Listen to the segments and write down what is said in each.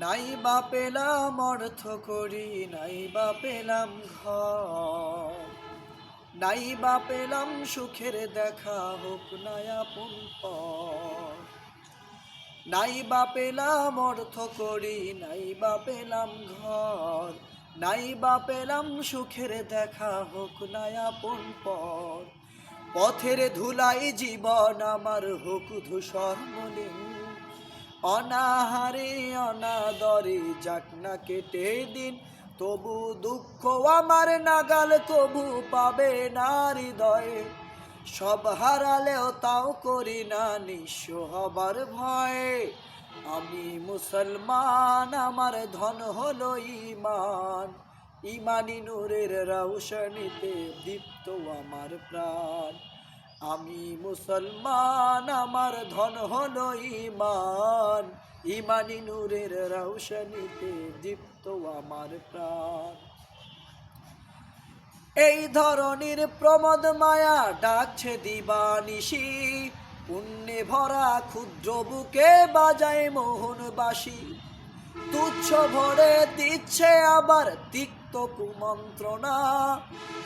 নাই বা পেলাম অর্থ করি, নাই বা পেলাম ঘর, নাই বা পেলাম সুখের দেখা, হোক না আপন পর। নাই বা পেলাম অর্থ করি, নাই বা পেলাম ঘর, নাই বা পেলাম সুখের দেখা, হোক না আপন পর। পথের ধুলাই জীবন আমার, হোক ধূসর মলিন। অনাহারে অনাদরে যাক না কেটে দিন, তবু দুঃখ আমার নাগাল কবু পাবে না হৃদয়ে। সব হারালেও তাও করি না নিঃস্ব হবার ভয়ে। আমি মুসলমান, আমার ধন হলো ঈমান, ঈমানি নূরের রৌশনীতে দীপ্ত আমার প্রাণ। আমি মুসলমান, আমার ধন হলো ঈমান, ঈমানি নূরের রৌশনীতে দীপ্ত আমার প্রাণ। এই ধরনের প্রমদ মায়া ডাকছে দিবানিশি, পুণ্যে ভরা ক্ষুদ্র বুকে বাজায় মোহন বাঁশি। তুচ্ছ ভরে দিচ্ছে আবার তিক্ত কুমন্ত্রণা,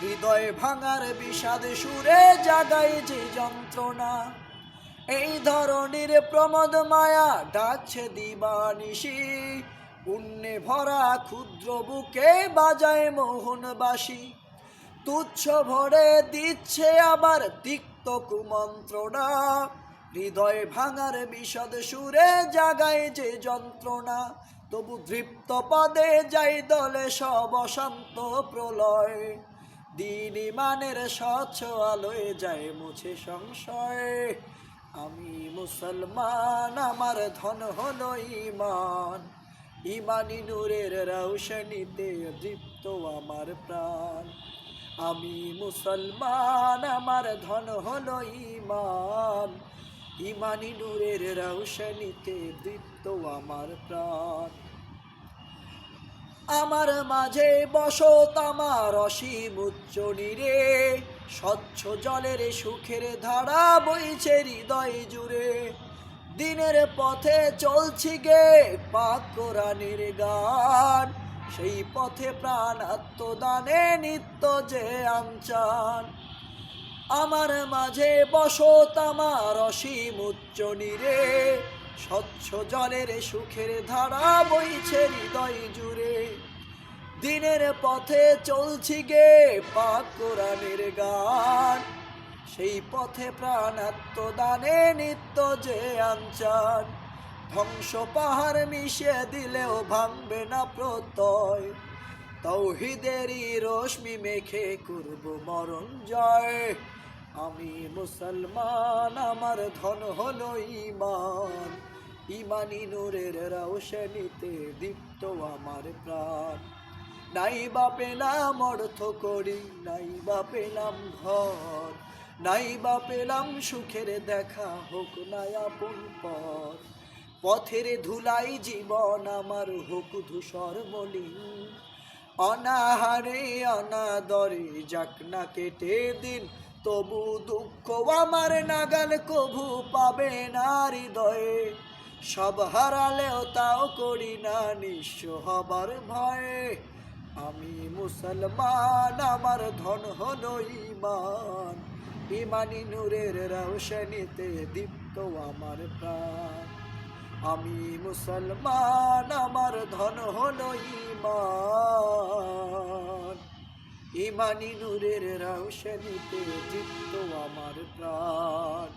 হৃদয় ভাঙার বিষাদ সুরে জাগায় যে যন্ত্রণা। এই ধরনের প্রমদ মায়া ডাকছে দিবানিশি, পুণ্যে ভরা ক্ষুদ্র বুকে বাজায় মোহন বাঁশি। তুচ্ছ ভরে দিচ্ছে আবার তিক্ত কুমন্ত্রণা, হৃদয় ভাঙার বিষাদ সুরে জাগায় যে যন্ত্রণা। তবু দৃপ্ত পদে যাই দলে সব অশান্ত প্রলয়, দিন ইমানের স্বচ্ছ আলোয় যায় মুছে সংশয়। আমি মুসলমান, আমার ধন হলো ঈমান, ঈমানি নূরের রৌশনীতে দীপ্ত আমার প্রাণ। আমি মুসলমান, আমার ধন হলো ঈমান, ঈমানি নূরের রৌশনীতে দীপ্ত আমার প্রাণ। আমার মাঝে বসত আমার অসীম উচ্চ নীরে, স্বচ্ছ জলের সুখের ধারা বইছে হৃদয় জুড়ে। দিনের পথে চলছি গে পাক কোরআনের গান, সেই পথে প্রাণ আত্মদানে নিত্য যে আনচান। আমার মাঝে বসত আমার অসীম উচ্চ নীরে, স্বচ্ছ জলের সুখের ধারা বইছে হৃদয় জুড়ে। দিনের পথে চলছি গে পাক কোরআনের গান, সেই পথে প্রাণ আত্মদানে নিত্য যে আনচান। ধ্বংস পাহাড় মিশিয়ে দিলেও ভাঙবে না প্রত্যয়, তাওহীদেরই রশ্মি মেখে করব মরণ জয়। আমি মুসলমান, আমার ধন হলো ঈমান, ঈমানি নূরের রৌশনীতে দীপ্ত আমার প্রাণ। নাই বা পেলাম অর্থ করি, নাই বা পেলাম ঘর, নাই বা পেলাম সুখের দেখা, হোক না আপন পর। পথের ধুলাই জীবন আমার, হোক ধূসর মলিন। অনাহারে অনাদরে যাক না কেটে দিন, তবু দুঃখ আমার নাগাল কভু পাবে না হৃদয়ে। সব হারালেও তাও করি না নিঃস্ব হবার ভয়ে। আমি মুসলমান, আমার ধন হলো ঈমান, ঈমানি নূরের রৌশনীতে দীপ্ত আমার প্রাণ। আমি মুসলমান, আমার ধন হলো ঈমান, ঈমানি নূরের রৌশনীতে দীপ্ত আমার প্রাণ।